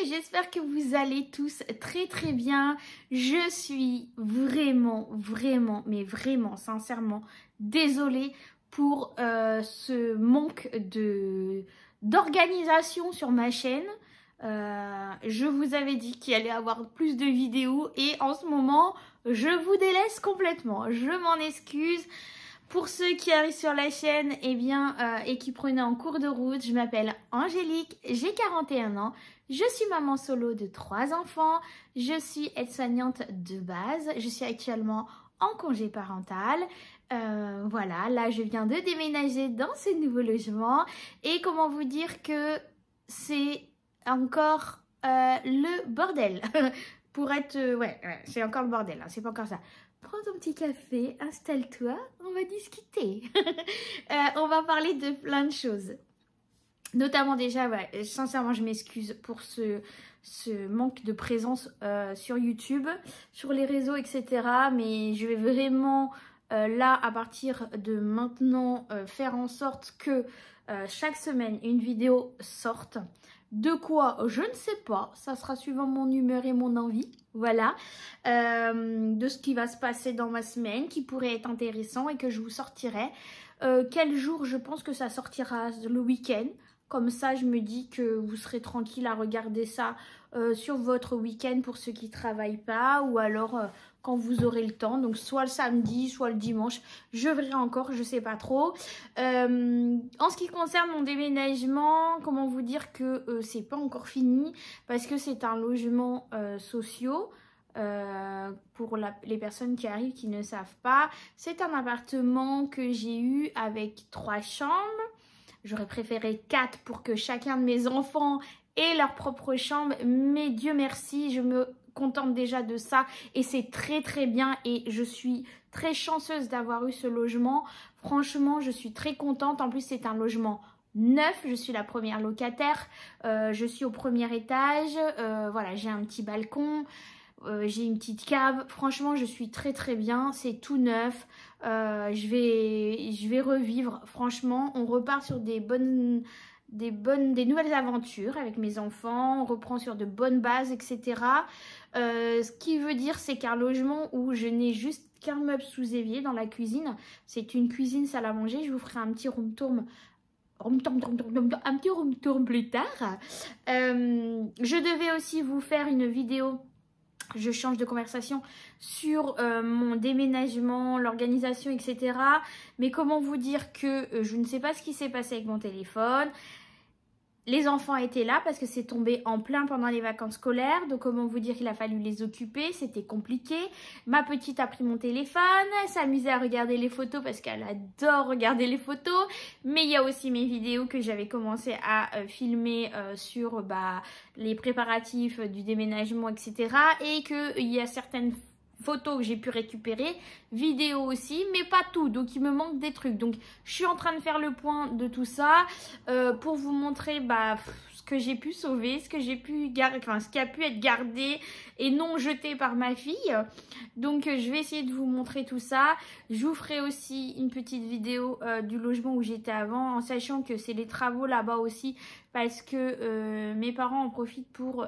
j'espère que vous allez tous très bien. Je suis vraiment, mais vraiment, sincèrement, désolée pour ce manque d'organisation sur ma chaîne. Je vous avais dit qu'il allait y avoir plus de vidéos et en ce moment, je vous délaisse complètement. Je m'en excuse. Pour ceux qui arrivent sur la chaîne et qui prenaient en cours de route, je m'appelle Angélique, j'ai 41 ans, je suis maman solo de 3 enfants, je suis aide-soignante de base, je suis actuellement en congé parental. Voilà, là je viens de déménager dans ce nouveau logement et comment vous dire que c'est encore le bordel. Pour être... ouais, c'est encore le bordel, hein, c'est pas encore ça. Prends ton petit café, installe-toi, on va discuter. On va parler de plein de choses. Notamment déjà, ouais, sincèrement, je m'excuse pour ce manque de présence sur YouTube, sur les réseaux, etc. Mais je vais vraiment, là, à partir de maintenant, faire en sorte que chaque semaine, une vidéo sorte. De quoi, je ne sais pas, ça sera suivant mon humeur et mon envie, voilà, de ce qui va se passer dans ma semaine, qui pourrait être intéressant et que je vous sortirai. Quel jour je pense que ça sortira le week-end, comme ça je me dis que vous serez tranquille à regarder ça sur votre week-end pour ceux qui ne travaillent pas, ou alors quand vous aurez le temps, donc soit le samedi, soit le dimanche, je verrai encore, je sais pas trop. En ce qui concerne mon déménagement, comment vous dire que c'est pas encore fini, parce que c'est un logement social. Pour les personnes qui arrivent qui ne savent pas, c'est un appartement que j'ai eu avec 3 chambres. J'aurais préféré 4 pour que chacun de mes enfants ait leur propre chambre, mais Dieu merci, je me contente déjà de ça et c'est très bien et je suis très chanceuse d'avoir eu ce logement. Franchement, je suis très contente. En plus, c'est un logement neuf, je suis la première locataire, je suis au premier étage, voilà, j'ai un petit balcon. J'ai une petite cave, franchement je suis très bien, c'est tout neuf, je vais revivre, franchement on repart sur des nouvelles aventures avec mes enfants, on reprend sur de bonnes bases, etc. Ce qui veut dire c'est qu'un logement où je n'ai juste qu'un meuble sous évier dans la cuisine, c'est une cuisine salle à manger, je vous ferai un petit room tour plus tard. Je devais aussi vous faire une vidéo. Je change de conversation sur mon déménagement, l'organisation, etc. Mais comment vous dire que je ne sais pas ce qui s'est passé avec mon téléphone. Les enfants étaient là parce que c'est tombé en plein pendant les vacances scolaires. Donc comment vous dire qu'il a fallu les occuper, c'était compliqué. Ma petite a pris mon téléphone, elle s'amusait à regarder les photos parce qu'elle adore regarder les photos. Mais il y a aussi mes vidéos que j'avais commencé à filmer sur les préparatifs du déménagement, etc. Et qu'il y a certaines photos que j'ai pu récupérer, vidéos aussi, mais pas tout, donc il me manque des trucs. Donc je suis en train de faire le point de tout ça pour vous montrer ce que j'ai pu sauver, ce que j'ai pu garder, enfin ce qui a pu être gardé et non jeté par ma fille. Donc je vais essayer de vous montrer tout ça. Je vous ferai aussi une petite vidéo du logement où j'étais avant, en sachant que c'est les travaux là-bas aussi, parce que mes parents en profitent pour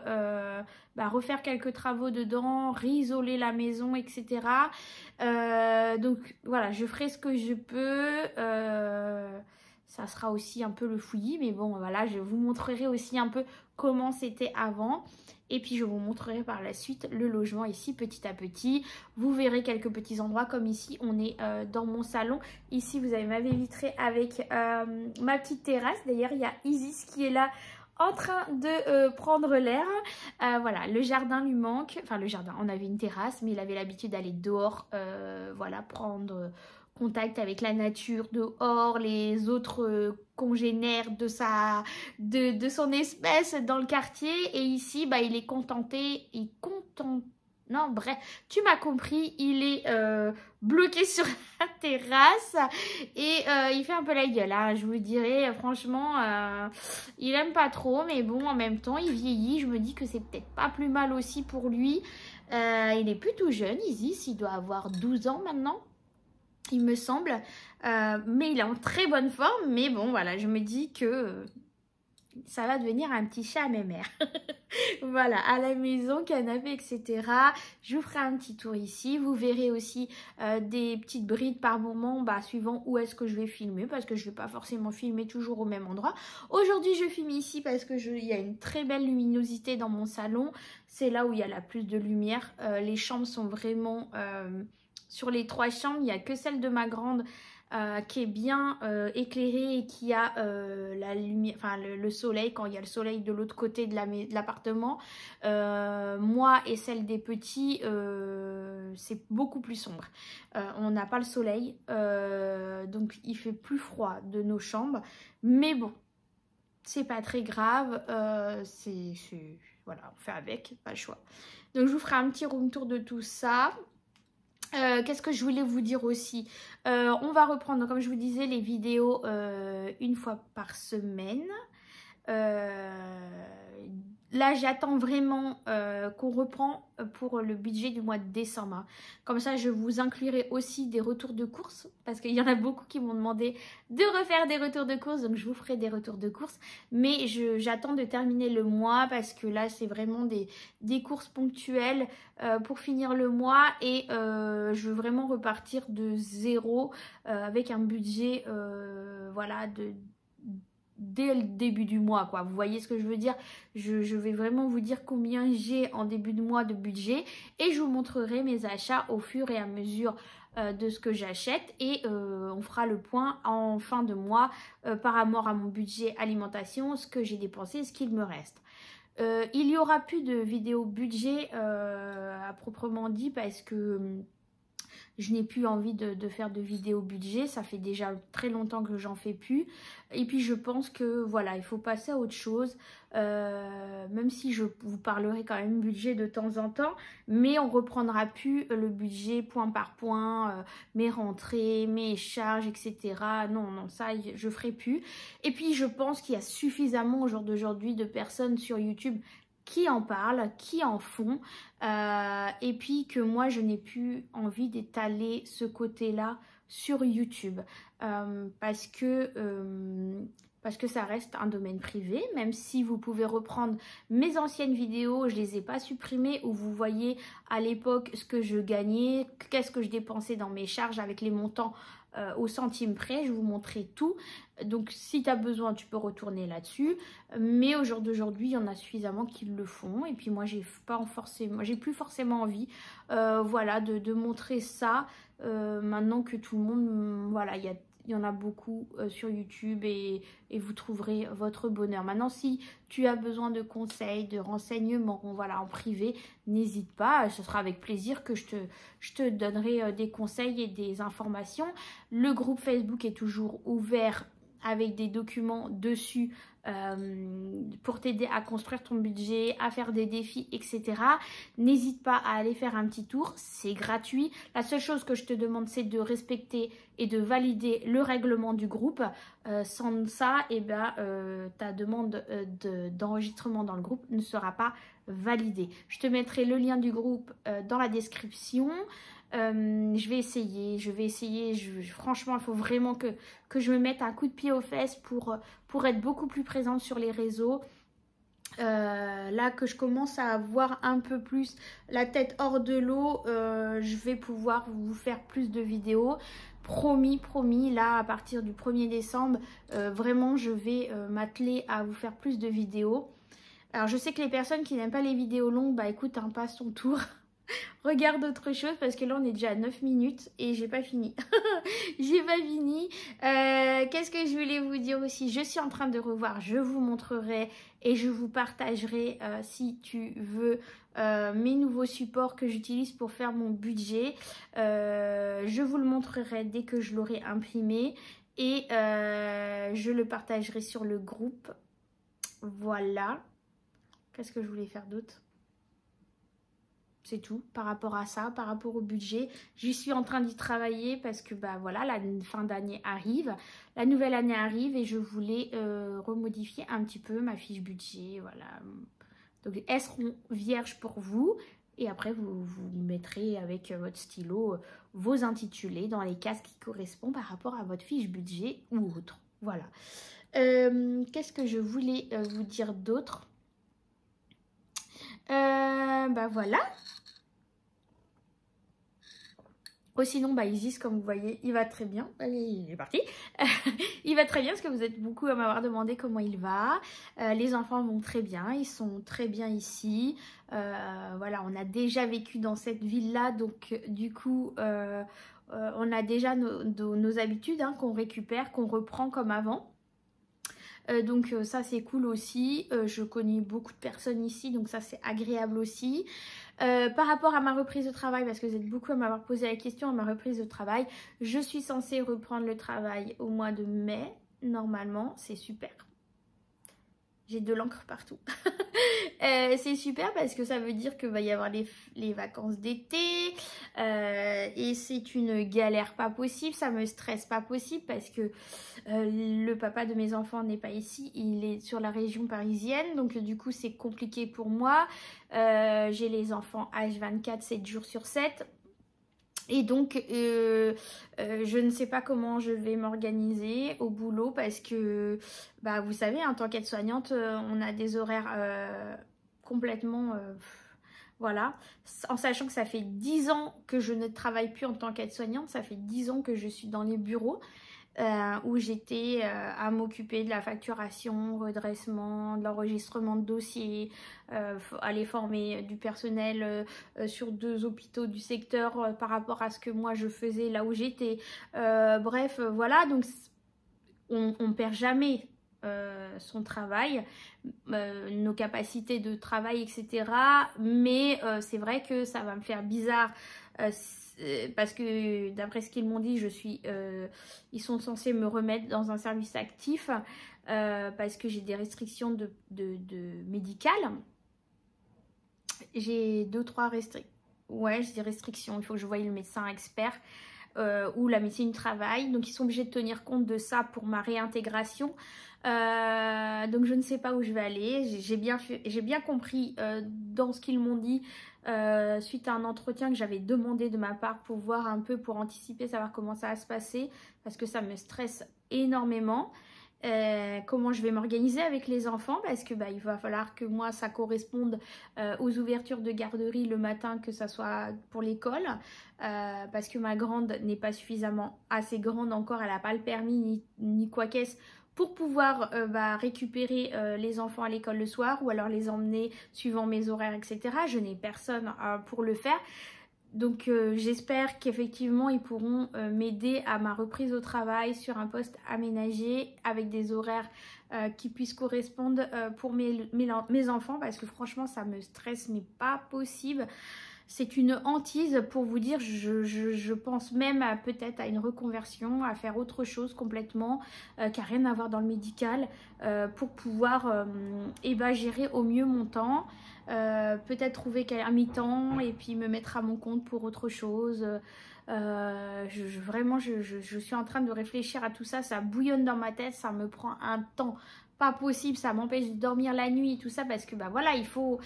refaire quelques travaux dedans, réisoler la maison, etc. Donc voilà, je ferai ce que je peux. Ça sera aussi un peu le fouillis, mais bon voilà, je vous montrerai aussi un peu comment c'était avant. Et puis je vous montrerai par la suite le logement ici petit à petit. Vous verrez quelques petits endroits comme ici, on est dans mon salon. Ici vous avez ma baie vitrée avec ma petite terrasse. D'ailleurs il y a Isis qui est là en train de prendre l'air. Voilà, le jardin lui manque. Enfin le jardin, on avait une terrasse mais il avait l'habitude d'aller dehors, voilà, prendre contact avec la nature dehors, les autres congénères de son espèce dans le quartier. Et ici, il est contenté, non, bref, tu m'as compris, il est bloqué sur la terrasse et il fait un peu la gueule, hein, je vous dirais, franchement, il aime pas trop, mais bon, en même temps, il vieillit, je me dis que c'est peut-être pas plus mal aussi pour lui. Il est plus tout jeune, Isis, il doit avoir 12 ans maintenant. Il me semble, mais il est en très bonne forme, mais bon voilà, je me dis que ça va devenir un petit chat à mes mères. Voilà, à la maison, canapé, etc. Je vous ferai un petit tour ici. Vous verrez aussi des petites brides par moment, suivant où est-ce que je vais filmer, parce que je ne vais pas forcément filmer toujours au même endroit. Aujourd'hui, je filme ici parce que il y a une très belle luminosité dans mon salon. C'est là où il y a la plus de lumière. Les chambres sont vraiment... sur les 3 chambres, il n'y a que celle de ma grande qui est bien éclairée et qui a la lumière, enfin le soleil, quand il y a le soleil de l'autre côté de l'appartement. Moi et celle des petits, c'est beaucoup plus sombre. On n'a pas le soleil, donc il fait plus froid de nos chambres. Mais bon, c'est pas très grave, voilà, on fait avec, pas le choix. Donc je vous ferai un petit room tour de tout ça. Qu'est-ce que je voulais vous dire aussi, on va reprendre, comme je vous disais, les vidéos une fois par semaine. Là, j'attends vraiment qu'on reprend pour le budget du mois de décembre. Hein. Comme ça, je vous inclurai aussi des retours de courses, parce qu'il y en a beaucoup qui m'ont demandé de refaire des retours de courses, donc je vous ferai des retours de courses. Mais j'attends de terminer le mois, parce que là, c'est vraiment des courses ponctuelles pour finir le mois. Et je veux vraiment repartir de zéro avec un budget, voilà, dès le début du mois, quoi. Vous voyez ce que je veux dire? Je vais vraiment vous dire combien j'ai en début de mois de budget et je vous montrerai mes achats au fur et à mesure de ce que j'achète et on fera le point en fin de mois par rapport à mon budget alimentation, ce que j'ai dépensé et ce qu'il me reste. Il n'y aura plus de vidéo budget à proprement dit parce que je n'ai plus envie de faire de vidéos budget, ça fait déjà très longtemps que j'en fais plus. Et puis je pense que voilà, il faut passer à autre chose, même si je vous parlerai quand même budget de temps en temps, mais on reprendra plus le budget point par point, mes rentrées, mes charges, etc. Non, non, ça je ferai plus. Et puis je pense qu'il y a suffisamment au jour d'aujourd'hui de personnes sur YouTube qui en parlent, qui en font, et puis que moi je n'ai plus envie d'étaler ce côté-là sur YouTube parce que ça reste un domaine privé, même si vous pouvez reprendre mes anciennes vidéos, je les ai pas supprimées, où vous voyez à l'époque ce que je gagnais, qu'est-ce que je dépensais dans mes charges avec les montants au centime près, je vous montrerai tout. Donc si tu as besoin, tu peux retourner là-dessus. Mais au jour d'aujourd'hui, il y en a suffisamment qui le font. Et puis moi, j'ai plus forcément envie voilà, de montrer ça. Maintenant que tout le monde, voilà, il y en a beaucoup sur YouTube et vous trouverez votre bonheur. Maintenant, si tu as besoin de conseils, de renseignements, voilà, en privé, n'hésite pas. Ce sera avec plaisir que je te donnerai des conseils et des informations. Le groupe Facebook est toujours ouvert avec des documents dessus pour t'aider à construire ton budget, à faire des défis, etc. N'hésite pas à aller faire un petit tour, c'est gratuit. La seule chose que je te demande, c'est de respecter et de valider le règlement du groupe. Sans ça, ta demande d'enregistrement dans le groupe ne sera pas validée. Je te mettrai le lien du groupe dans la description. Je vais essayer, franchement il faut vraiment que je me mette un coup de pied aux fesses pour être beaucoup plus présente sur les réseaux. Là que je commence à avoir un peu plus la tête hors de l'eau, je vais pouvoir vous faire plus de vidéos. Promis, là à partir du 1er décembre, vraiment je vais m'atteler à vous faire plus de vidéos. Alors je sais que les personnes qui n'aiment pas les vidéos longues, écoute, passe ton tour. Regarde autre chose parce que là on est déjà à 9 minutes et j'ai pas fini. J'ai pas fini. Qu'est-ce que je voulais vous dire aussi? Je suis en train de revoir, je vous montrerai et je vous partagerai si tu veux mes nouveaux supports que j'utilise pour faire mon budget. Je vous le montrerai dès que je l'aurai imprimé et je le partagerai sur le groupe. Voilà. Qu'est-ce que je voulais faire d'autre? C'est tout par rapport à ça, par rapport au budget. J'y suis en train d'y travailler parce que voilà, la fin d'année arrive, la nouvelle année arrive et je voulais remodifier un petit peu ma fiche budget. Voilà. Donc elles seront vierges pour vous et après vous mettrez avec votre stylo vos intitulés dans les cases qui correspondent par rapport à votre fiche budget ou autre. Voilà. Qu'est-ce que je voulais vous dire d'autre? bah voilà. Oh, sinon, bah, Isis, comme vous voyez, il va très bien. Allez, il est parti. Il va très bien parce que vous êtes beaucoup à m'avoir demandé comment il va. Les enfants vont très bien, ils sont très bien ici. Voilà, on a déjà vécu dans cette ville-là, donc du coup, on a déjà nos habitudes hein, qu'on récupère, qu'on reprend comme avant. Donc ça c'est cool aussi, je connais beaucoup de personnes ici donc ça c'est agréable aussi. Par rapport à ma reprise de travail, parce que vous êtes beaucoup à m'avoir posé la question, à ma reprise de travail, je suis censée reprendre le travail au mois de mai, normalement, c'est super. J'ai de l'encre partout. C'est super parce que ça veut dire qu'il va y avoir les vacances d'été et c'est une galère pas possible, ça me stresse pas possible parce que le papa de mes enfants n'est pas ici, il est sur la région parisienne donc du coup c'est compliqué pour moi. J'ai les enfants H24, 7 jours sur 7. Et donc, je ne sais pas comment je vais m'organiser au boulot parce que, bah, vous savez, en tant qu'aide-soignante, on a des horaires complètement, voilà. En sachant que ça fait 10 ans que je ne travaille plus en tant qu'aide-soignante, ça fait 10 ans que je suis dans les bureaux. Où j'étais à m'occuper de la facturation, redressement, de l'enregistrement de dossiers, aller former du personnel sur 2 hôpitaux du secteur par rapport à ce que moi je faisais là où j'étais. Bref, voilà, donc on perd jamais son travail, nos capacités de travail, etc. Mais c'est vrai que ça va me faire bizarre parce que d'après ce qu'ils m'ont dit, ils sont censés me remettre dans un service actif parce que j'ai des restrictions de médicales. J'ai 2-3 restrictions. Ouais, j'ai des restrictions. Il faut que je voie le médecin expert ou la médecine du travail. Donc, ils sont obligés de tenir compte de ça pour ma réintégration. Donc, je ne sais pas où je vais aller. J'ai bien compris dans ce qu'ils m'ont dit suite à un entretien que j'avais demandé de ma part pour voir un peu, pour anticiper, savoir comment ça va se passer. Parce que ça me stresse énormément. Comment je vais m'organiser avec les enfants parce que il va falloir que moi ça corresponde aux ouvertures de garderie le matin, que ça soit pour l'école parce que ma grande n'est pas suffisamment assez grande encore, elle n'a pas le permis ni quoi qu'est-ce pour pouvoir récupérer les enfants à l'école le soir ou alors les emmener suivant mes horaires, etc. Je n'ai personne pour le faire. Donc j'espère qu'effectivement ils pourront m'aider à ma reprise au travail sur un poste aménagé avec des horaires qui puissent correspondre pour mes enfants parce que franchement ça me stresse mais pas possible. C'est une hantise pour vous dire, je pense même peut-être à une reconversion, à faire autre chose complètement qui n'a rien à voir dans le médical pour pouvoir gérer au mieux mon temps. Peut-être trouver un mi-temps et puis me mettre à mon compte pour autre chose. Vraiment, je suis en train de réfléchir à tout ça. Ça bouillonne dans ma tête, ça me prend un temps pas possible, ça m'empêche de dormir la nuit et tout ça parce que voilà, il faut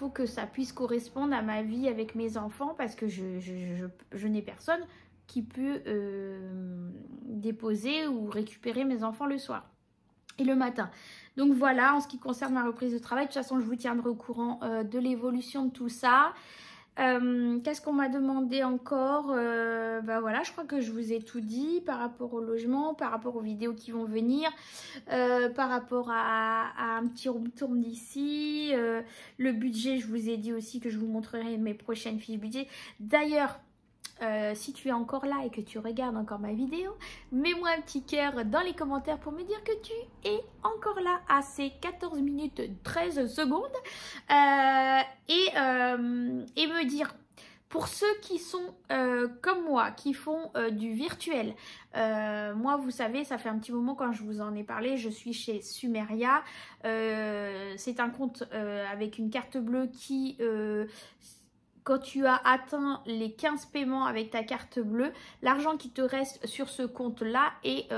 que ça puisse correspondre à ma vie avec mes enfants parce que je n'ai personne qui peut déposer ou récupérer mes enfants le soir et le matin. Donc voilà, en ce qui concerne ma reprise de travail, de toute façon je vous tiendrai au courant de l'évolution de tout ça. Qu'est-ce qu'on m'a demandé encore? Voilà, je crois que je vous ai tout dit par rapport au logement, par rapport aux vidéos qui vont venir, par rapport à un petit room tour d'ici, le budget, je vous ai dit aussi que je vous montrerai mes prochaines fiches budget. D'ailleurs, si tu es encore là et que tu regardes encore ma vidéo, mets-moi un petit cœur dans les commentaires pour me dire que tu es encore là à ces 14 minutes 13 secondes et me dire, pour ceux qui sont comme moi, qui font du virtuel, moi vous savez, ça fait un petit moment quand je vous en ai parlé, je suis chez Sumeria, c'est un compte avec une carte bleue qui... quand tu as atteint les 15 paiements avec ta carte bleue, l'argent qui te reste sur ce compte-là est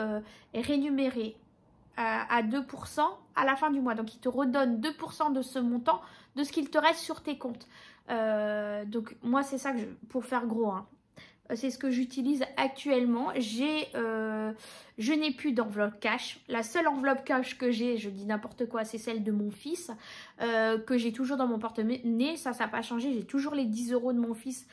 rémunéré à 2% à la fin du mois. Donc, il te redonne 2% de ce montant de ce qu'il te reste sur tes comptes. Donc, moi, c'est ça que pour faire gros. Hein. C'est ce que j'utilise actuellement. Je n'ai plus d'enveloppe cash. La seule enveloppe cash que j'ai, je dis n'importe quoi, c'est celle de mon fils, que j'ai toujours dans mon porte-monnaie. Ça n'a pas changé. J'ai toujours les 10 € de mon fils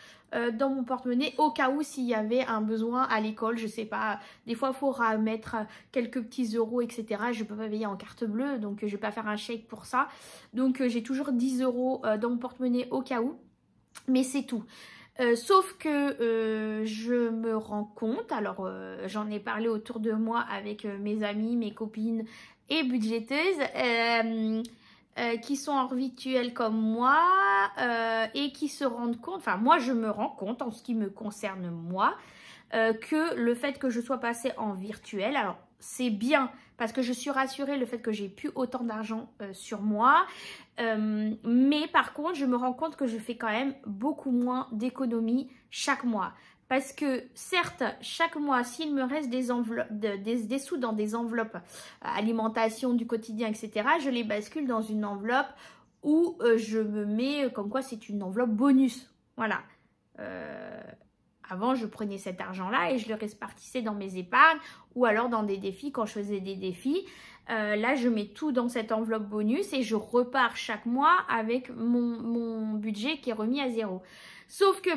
dans mon porte-monnaie, au cas où s'il y avait un besoin à l'école, je sais pas. Des fois, il faut mettre quelques petits euros, etc. Je ne peux pas payer en carte bleue, donc je ne vais pas faire un chèque pour ça. Donc, j'ai toujours 10 € dans mon porte-monnaie au cas où. Mais c'est tout. Sauf que je me rends compte, alors j'en ai parlé autour de moi avec mes amis, mes copines et budgéteuses qui sont en virtuel comme moi et qui se rendent compte, enfin moi je me rends compte en ce qui me concerne moi, que le fait que je sois passée en virtuel, alors c'est bien parce que je suis rassurée le fait que j'ai plus autant d'argent sur moi, mais par contre je me rends compte que je fais quand même beaucoup moins d'économies chaque mois. Parce que certes, chaque mois, s'il me reste des sous dans des enveloppes alimentation du quotidien, etc., je les bascule dans une enveloppe où je me mets comme quoi c'est une enveloppe bonus. Voilà. Avant, je prenais cet argent-là et je le répartissais dans mes épargnes ou alors dans des défis quand je faisais des défis. Là, je mets tout dans cette enveloppe bonus et je repars chaque mois avec mon budget qui est remis à 0. Sauf que,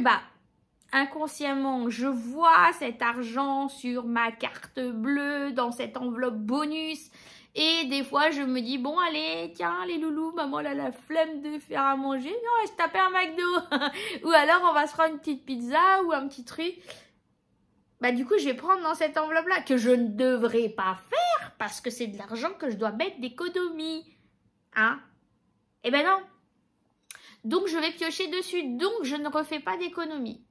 inconsciemment, je vois cet argent sur ma carte bleue dans cette enveloppe bonus. Et des fois, je me dis, bon, allez, tiens, les loulous, maman, elle a la flemme de faire à manger. Non, elle se taper un McDo. Ou alors, on va se faire une petite pizza ou un petit truc. Du coup, je vais prendre dans cette enveloppe-là, que je ne devrais pas faire, parce que c'est de l'argent que je dois mettre d'économie. Hein? Eh ben non. Donc, je vais piocher dessus. Donc, je ne refais pas d'économie.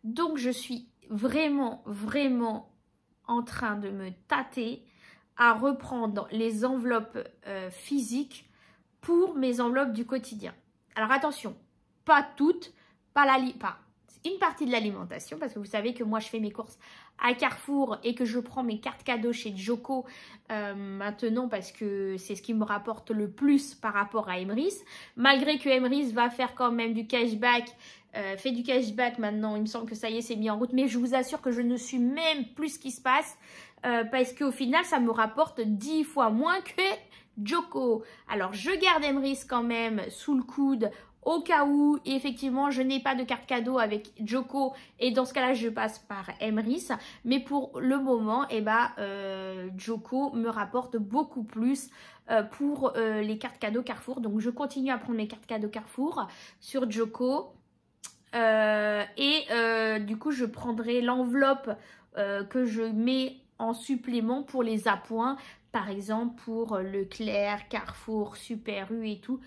Donc, je suis vraiment, vraiment en train de me tâter à reprendre les enveloppes physiques pour mes enveloppes du quotidien. Alors attention, pas toutes, pas une partie de l'alimentation, parce que vous savez que moi je fais mes courses à Carrefour et que je prends mes cartes cadeaux chez Joko maintenant parce que c'est ce qui me rapporte le plus par rapport à Emrys. Malgré que Emrys va faire quand même du cashback, fait du cashback maintenant, il me semble que ça y est, c'est mis en route, mais je vous assure que je ne suis même plus ce qui se passe parce qu'au final, ça me rapporte 10 fois moins que Joko. Alors, je garde Emrys quand même sous le coude au cas où, effectivement, je n'ai pas de carte cadeau avec Joko et dans ce cas-là, je passe par Emrys. Mais pour le moment, Joko me rapporte beaucoup plus pour les cartes cadeaux Carrefour. Donc, je continue à prendre mes cartes cadeaux Carrefour sur Joko. Du coup, je prendrai l'enveloppe que je mets en supplément pour les appoints, par exemple pour Leclerc, Carrefour, Super U et tout.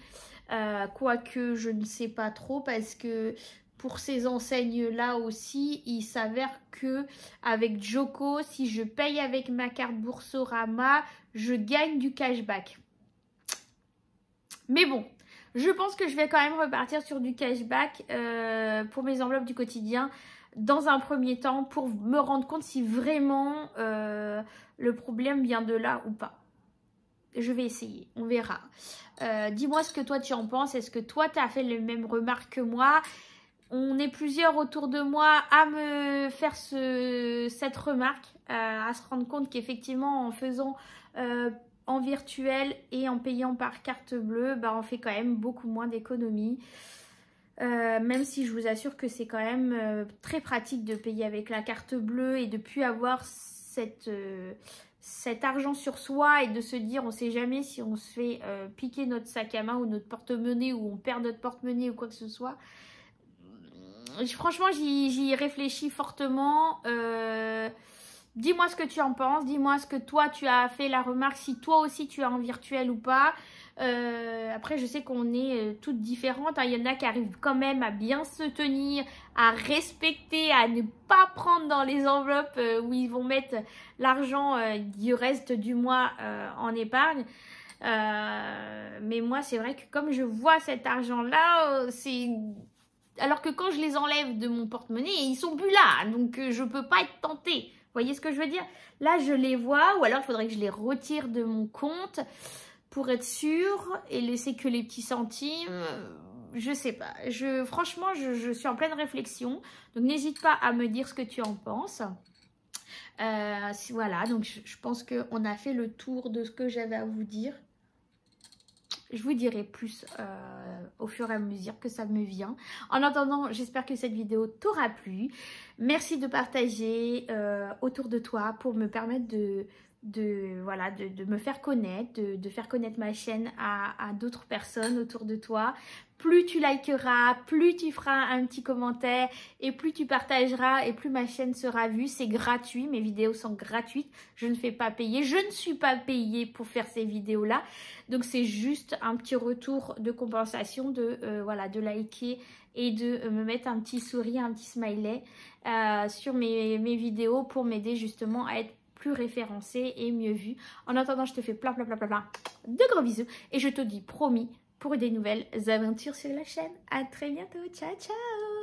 Quoique je ne sais pas trop parce que pour ces enseignes-là aussi, il s'avère que avec Joko, si je paye avec ma carte Boursorama, je gagne du cashback. Mais bon, je pense que je vais quand même repartir sur du cashback pour mes enveloppes du quotidien dans un premier temps pour me rendre compte si vraiment le problème vient de là ou pas. Je vais essayer, on verra. Dis-moi ce que toi tu en penses. Est-ce que toi tu as fait les mêmes remarques que moi? On est plusieurs autour de moi à me faire cette remarque, à se rendre compte qu'effectivement en faisant en virtuel et en payant par carte bleue, on fait quand même beaucoup moins d'économies. Même si je vous assure que c'est quand même très pratique de payer avec la carte bleue et de ne plus avoir cet argent sur soi et de se dire on ne sait jamais si on se fait piquer notre sac à main ou notre porte-monnaie ou on perd notre porte-monnaie ou quoi que ce soit. Franchement, j'y réfléchis fortement. Dis-moi ce que tu en penses. Dis-moi ce que toi, tu as fait la remarque. Si toi aussi, tu es en virtuel ou pas. Après, je sais qu'on est toutes différentes. Il y en a qui arrivent quand même à bien se tenir, à respecter, à ne pas prendre dans les enveloppes où ils vont mettre l'argent du reste du mois en épargne. Mais moi, c'est vrai que comme je vois cet argent-là, c'est... Alors que quand je les enlève de mon porte-monnaie, ils sont plus là. Donc, je ne peux pas être tentée. Vous voyez ce que je veux dire? Là, je les vois. Ou alors, il faudrait que je les retire de mon compte pour être sûre et laisser que les petits centimes. je sais pas. Franchement, je suis en pleine réflexion. Donc, n'hésite pas à me dire ce que tu en penses. Voilà, donc je pense qu'on a fait le tour de ce que j'avais à vous dire. Je vous dirai plus au fur et à mesure que ça me vient. En attendant, j'espère que cette vidéo t'aura plu. Merci de partager autour de toi pour me permettre voilà, de me faire connaître, de faire connaître ma chaîne à d'autres personnes autour de toi. Plus tu likeras, plus tu feras un petit commentaire et plus tu partageras et plus ma chaîne sera vue. C'est gratuit, mes vidéos sont gratuites. Je ne fais pas payer, je ne suis pas payée pour faire ces vidéos-là. Donc c'est juste un petit retour de compensation voilà, de liker et de me mettre un petit sourire, un petit smiley sur mes vidéos pour m'aider justement à être plus référencée et mieux vue. En attendant, je te fais plein de gros bisous et je te dis promis pour des nouvelles aventures sur la chaîne. À très bientôt. Ciao, ciao.